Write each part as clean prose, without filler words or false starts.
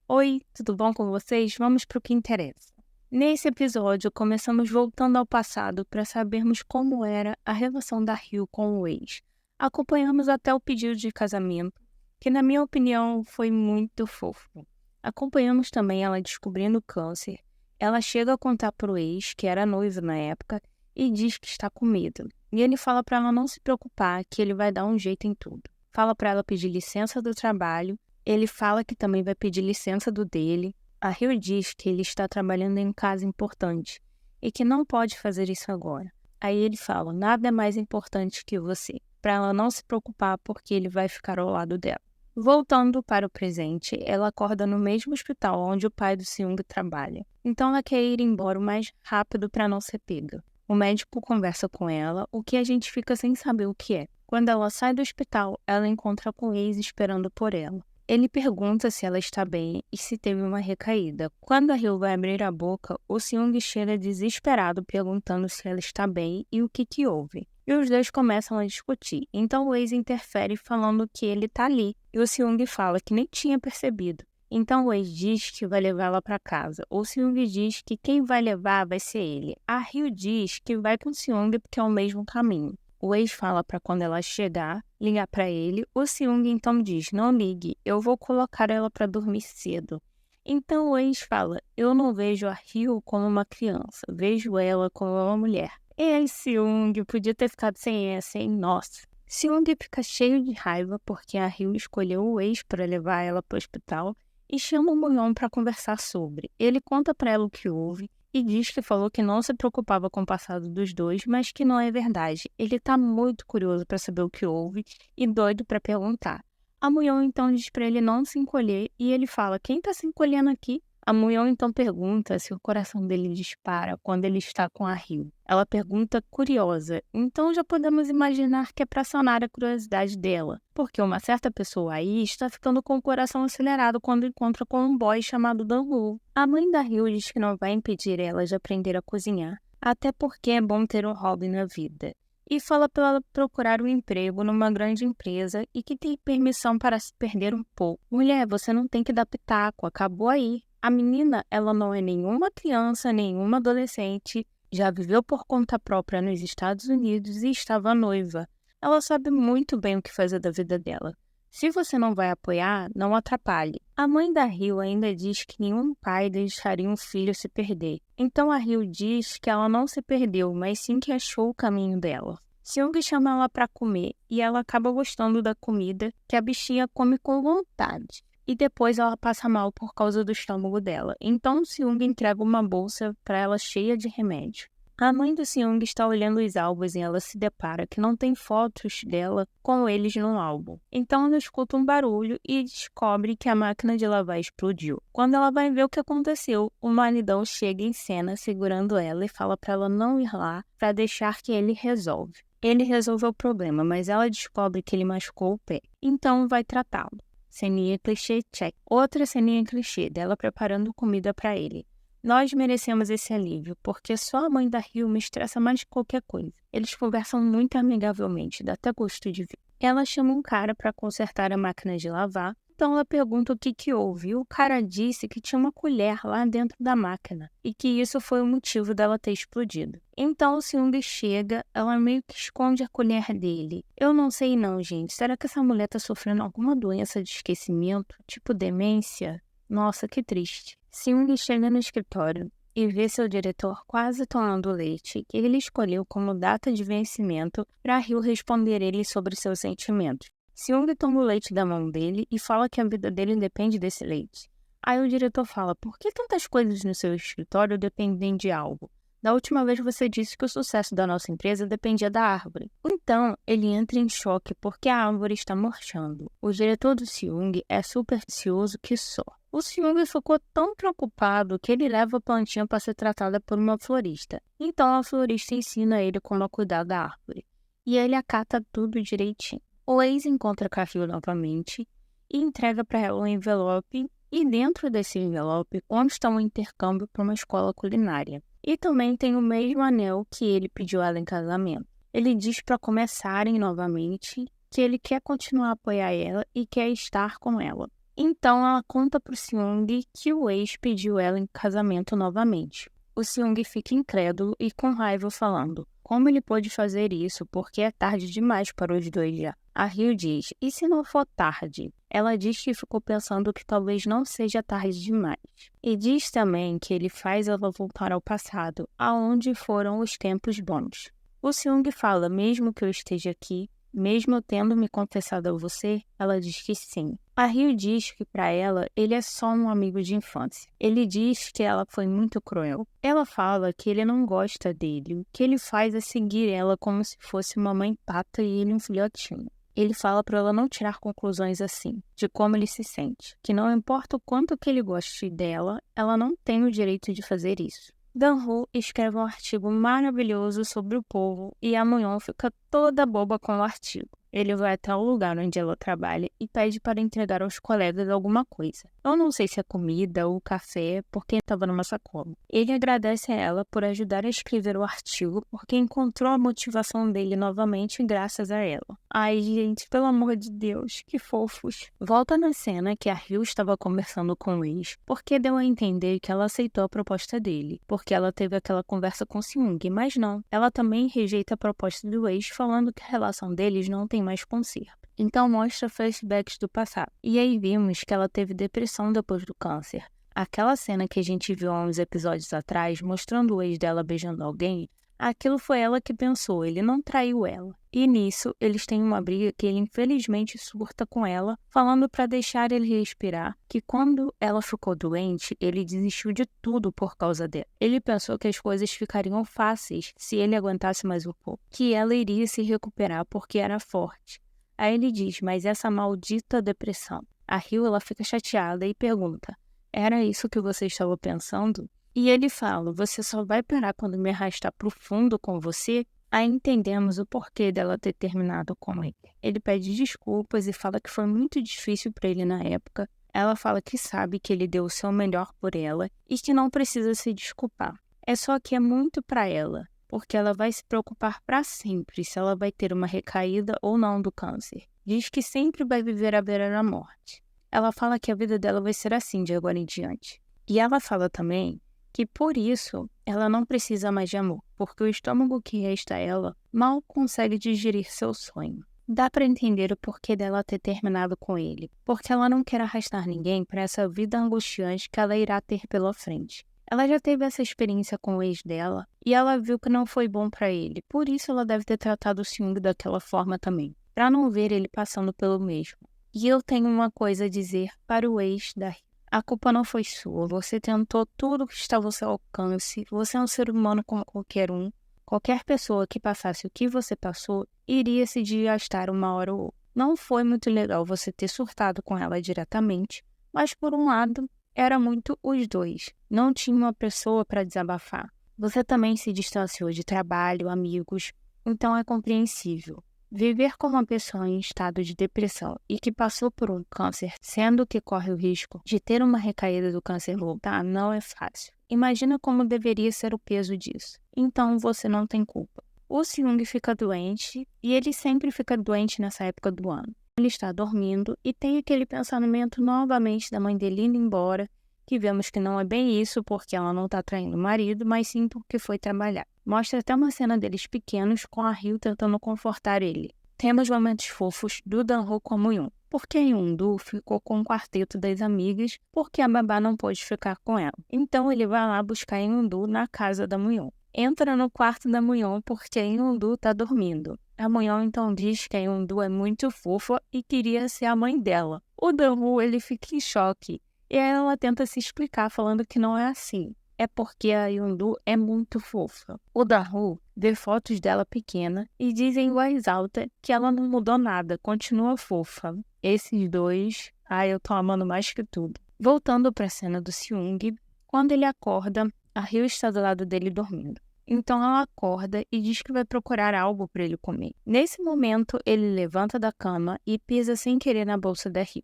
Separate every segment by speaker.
Speaker 1: Oi, tudo bom com vocês? Vamos para o que interessa. Nesse episódio, começamos voltando ao passado para sabermos como era a relação da Rio com o ex. Acompanhamos até o pedido de casamento, que na minha opinião foi muito fofo. Acompanhamos também ela descobrindo o câncer. Ela chega a contar para o ex, que era noivo na época, e diz que está com medo. E ele fala para ela não se preocupar, que ele vai dar um jeito em tudo. Fala para ela pedir licença do trabalho. Ele fala que também vai pedir licença do dele. A Rio diz que ele está trabalhando em um caso importante e que não pode fazer isso agora. Aí ele fala, nada é mais importante que você, para ela não se preocupar porque ele vai ficar ao lado dela. Voltando para o presente, ela acorda no mesmo hospital onde o pai do Seung trabalha. Então ela quer ir embora o mais rápido para não ser pega. O médico conversa com ela, o que a gente fica sem saber o que é. Quando ela sai do hospital, ela encontra com o ex esperando por ela. Ele pergunta se ela está bem e se teve uma recaída. Quando a Ryo vai abrir a boca, o Seung chega desesperado perguntando se ela está bem e o que houve. E os dois começam a discutir. Então o ex interfere falando que ele está ali. E o Seung fala que nem tinha percebido. Então o ex diz que vai levá-la para casa. O Seung diz que quem vai levar vai ser ele. A Ryo diz que vai com o Seung porque é o mesmo caminho. O ex fala para quando ela chegar, ligar para ele. O Seung então diz, não ligue, eu vou colocar ela para dormir cedo. Então o ex fala, eu não vejo a Ryo como uma criança, vejo ela como uma mulher. Ei, Seung, podia ter ficado sem essa, hein? Nossa. Seung fica cheio de raiva porque a Ryo escolheu o ex para levar ela para o hospital e chama o Moyeon para conversar sobre. Ele conta para ela o que houve e diz que falou que não se preocupava com o passado dos dois, mas que não é verdade. Ele está muito curioso para saber o que houve e doido para perguntar. A Moyeon então diz para ele não se encolher e ele fala, quem está se encolhendo aqui? A Moyeon então pergunta se o coração dele dispara quando ele está com a Ryo. Ela pergunta curiosa, então já podemos imaginar que é para sanar a curiosidade dela, porque uma certa pessoa aí está ficando com o coração acelerado quando encontra com um boy chamado Dan-woo. A mãe da Ryo diz que não vai impedir ela de aprender a cozinhar, até porque é bom ter um hobby na vida. E fala para ela procurar um emprego numa grande empresa e que tem permissão para se perder um pouco. Mulher, você não tem que dar pitaco, acabou aí. A menina, ela não é nenhuma criança, nenhuma adolescente, já viveu por conta própria nos Estados Unidos e estava noiva. Ela sabe muito bem o que fazer da vida dela. Se você não vai apoiar, não atrapalhe. A mãe da Ryo ainda diz que nenhum pai deixaria um filho se perder. Então a Ryo diz que ela não se perdeu, mas sim que achou o caminho dela. Seung chama ela para comer e ela acaba gostando da comida, que a bichinha come com vontade. E depois ela passa mal por causa do estômago dela. Então o Seung entrega uma bolsa para ela cheia de remédio. A mãe do Seung está olhando os álbuns e ela se depara que não tem fotos dela com eles no álbum. Então ela escuta um barulho e descobre que a máquina de lavar explodiu. Quando ela vai ver o que aconteceu, o maridão chega em cena segurando ela e fala para ela não ir lá para deixar que ele resolve. Ele resolveu o problema, mas ela descobre que ele machucou o pé. Então vai tratá-lo. Ceninha clichê, check. Outra ceninha clichê dela preparando comida para ele. Nós merecemos esse alívio, porque só a mãe da Ryo me estressa mais que qualquer coisa. Eles conversam muito amigavelmente, dá até gosto de ver. Ela chama um cara para consertar a máquina de lavar, então ela pergunta o que houve. E o cara disse que tinha uma colher lá dentro da máquina e que isso foi o motivo dela ter explodido. Então o Seung chega, ela meio que esconde a colher dele. Eu não sei não, gente. Será que essa mulher tá sofrendo alguma doença de esquecimento? Tipo demência? Nossa, que triste. Seung chega no escritório e vê seu diretor quase tomando leite, que ele escolheu como data de vencimento para Ryo responder ele sobre seus sentimentos. Seung toma o leite da mão dele e fala que a vida dele depende desse leite. Aí o diretor fala, por que tantas coisas no seu escritório dependem de algo? Da última vez você disse que o sucesso da nossa empresa dependia da árvore. Então, ele entra em choque porque a árvore está murchando. O diretor do Seung é supersticioso que só. O Seung ficou tão preocupado que ele leva a plantinha para ser tratada por uma florista. Então, a florista ensina ele como cuidar da árvore. E ele acata tudo direitinho. O ex encontra a Ryo novamente e entrega para ela um envelope. E dentro desse envelope consta um intercâmbio para uma escola culinária. E também tem o mesmo anel que ele pediu ela em casamento. Ele diz para começarem novamente que ele quer continuar a apoiar ela e quer estar com ela. Então ela conta pro Seung que o ex pediu ela em casamento novamente. O Seung fica incrédulo e com raiva falando: como ele pôde fazer isso? Porque é tarde demais para os dois já. A Ryu diz: e se não for tarde? Ela diz que ficou pensando que talvez não seja tarde demais. E diz também que ele faz ela voltar ao passado, aonde foram os tempos bons. O Seung fala: mesmo que eu esteja aqui, mesmo eu tendo me confessado a você, ela diz que sim. A Ryu diz que para ela ele é só um amigo de infância. Ele diz que ela foi muito cruel. Ela fala que ele não gosta dele. O que ele faz é seguir ela como se fosse uma mãe pata e ele um filhotinho. Ele fala para ela não tirar conclusões assim, de como ele se sente. Que não importa o quanto que ele goste dela, ela não tem o direito de fazer isso. Dan-ho escreve um artigo maravilhoso sobre o povo e a Moon fica toda boba com o artigo. Ele vai até o lugar onde ela trabalha e pede para entregar aos colegas alguma coisa. Eu não sei se é comida ou café, porque estava numa sacola. Ele agradece a ela por ajudar a escrever o artigo, porque encontrou a motivação dele novamente graças a ela. Ai, gente, pelo amor de Deus, que fofos. Volta na cena que a Ryu estava conversando com o ex, porque deu a entender que ela aceitou a proposta dele, porque ela teve aquela conversa com Seung, mas não. Ela também rejeita a proposta do ex, falando que a relação deles não tem mais conserto. Então mostra flashbacks do passado. E aí vimos que ela teve depressão depois do câncer. Aquela cena que a gente viu há uns episódios atrás, mostrando o ex dela beijando alguém, aquilo foi ela que pensou, ele não traiu ela. E nisso, eles têm uma briga que ele infelizmente surta com ela, falando para deixar ele respirar, que quando ela ficou doente, ele desistiu de tudo por causa dela. Ele pensou que as coisas ficariam fáceis se ele aguentasse mais um pouco, que ela iria se recuperar porque era forte. Aí ele diz, mas essa maldita depressão. A Ryu, ela fica chateada e pergunta, era isso que você estava pensando? E ele fala, você só vai parar quando me arrastar pro fundo com você? Aí entendemos o porquê dela ter terminado com ele. Ele pede desculpas e fala que foi muito difícil para ele na época. Ela fala que sabe que ele deu o seu melhor por ela e que não precisa se desculpar. É só que é muito para ela, porque ela vai se preocupar para sempre se ela vai ter uma recaída ou não do câncer. Diz que sempre vai viver à beira da morte. Ela fala que a vida dela vai ser assim de agora em diante. E ela fala também que por isso ela não precisa mais de amor, porque o estômago que resta a ela mal consegue digerir seu sonho. Dá para entender o porquê dela ter terminado com ele, porque ela não quer arrastar ninguém para essa vida angustiante que ela irá ter pela frente. Ela já teve essa experiência com o ex dela e ela viu que não foi bom para ele, por isso ela deve ter tratado o Seung daquela forma também, para não ver ele passando pelo mesmo. E eu tenho uma coisa a dizer para o ex da Ryu. A culpa não foi sua, você tentou tudo que estava ao seu alcance, você é um ser humano como qualquer um. Qualquer pessoa que passasse o que você passou iria se desgastar uma hora ou outra. Não foi muito legal você ter surtado com ela diretamente, mas por um lado, era muito os dois. Não tinha uma pessoa para desabafar. Você também se distanciou de trabalho, amigos, então é compreensível. Viver com uma pessoa em estado de depressão e que passou por um câncer, sendo que corre o risco de ter uma recaída do câncer voltar, não é fácil. Imagina como deveria ser o peso disso. Então você não tem culpa. O Seung fica doente e ele sempre fica doente nessa época do ano. Ele está dormindo e tem aquele pensamento novamente da mãe dele indo embora, que vemos que não é bem isso porque ela não está traindo o marido, mas sim porque foi trabalhar. Mostra até uma cena deles pequenos com a Ryu tentando confortar ele. Temos momentos fofos do Dan-ho com a Moon, porque a Yoon-do ficou com o quarteto das amigas porque a babá não pôde ficar com ela. Então ele vai lá buscar a Yoon-do na casa da Moon. Entra no quarto da Moon porque a Yoon-do está dormindo. A Moon então diz que a Yoon-do é muito fofa e queria ser a mãe dela. O Dan-ho, ele fica em choque. E aí ela tenta se explicar falando que não é assim. É porque a Yoon-do é muito fofa. O Dan-ho vê fotos dela pequena e diz em voz alta que ela não mudou nada, continua fofa. Esses dois, eu tô amando mais que tudo. Voltando para a cena do Seung, quando ele acorda, a Ryu está do lado dele dormindo. Então ela acorda e diz que vai procurar algo para ele comer. Nesse momento, ele levanta da cama e pisa sem querer na bolsa da Ryu.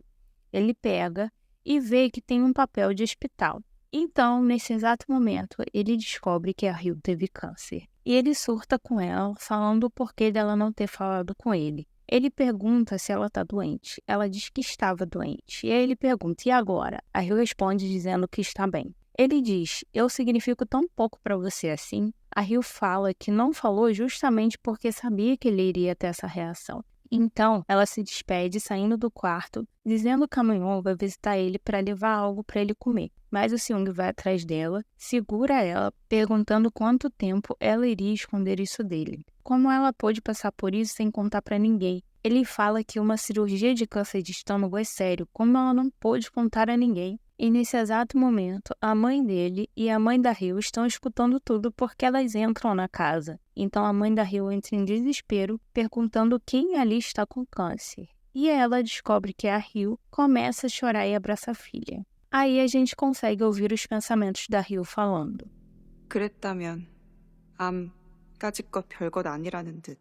Speaker 1: Ele pega e vê que tem um papel de hospital. Então, nesse exato momento, ele descobre que a Ryu teve câncer. E ele surta com ela, falando o porquê dela não ter falado com ele. Ele pergunta se ela tá doente. Ela diz que estava doente. E aí ele pergunta, e agora? A Rio responde dizendo que está bem. Ele diz, eu significo tão pouco para você assim? A Rio fala que não falou justamente porque sabia que ele iria ter essa reação. Então, ela se despede saindo do quarto, dizendo que a Minhyun vai visitar ele para levar algo para ele comer. Mas o Seung vai atrás dela, segura ela, perguntando quanto tempo ela iria esconder isso dele. Como ela pôde passar por isso sem contar para ninguém? Ele fala que uma cirurgia de câncer de estômago é sério, como ela não pôde contar a ninguém. E nesse exato momento, a mãe dele e a mãe da Rio estão escutando tudo porque elas entram na casa. Então a mãe da Rio entra em desespero, perguntando quem ali está com câncer. E ela descobre que é a Rio, começa a chorar e abraça a filha. Aí a gente consegue ouvir os pensamentos da Rio falando.
Speaker 2: 그랬다면 암까짓 것 별것 아니라는 듯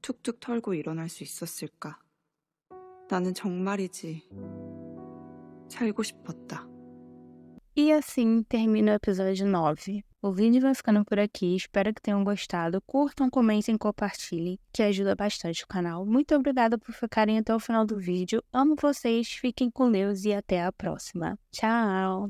Speaker 2: 툭툭 털고 일어날 수 있었을까? 나는 정말이지 살고 싶었다.
Speaker 1: E assim termina o episódio 9. O vídeo vai ficando por aqui, espero que tenham gostado. Curtam, comentem e compartilhem, que ajuda bastante o canal. Muito obrigada por ficarem até o final do vídeo. Amo vocês, fiquem com Deus e até a próxima. Tchau!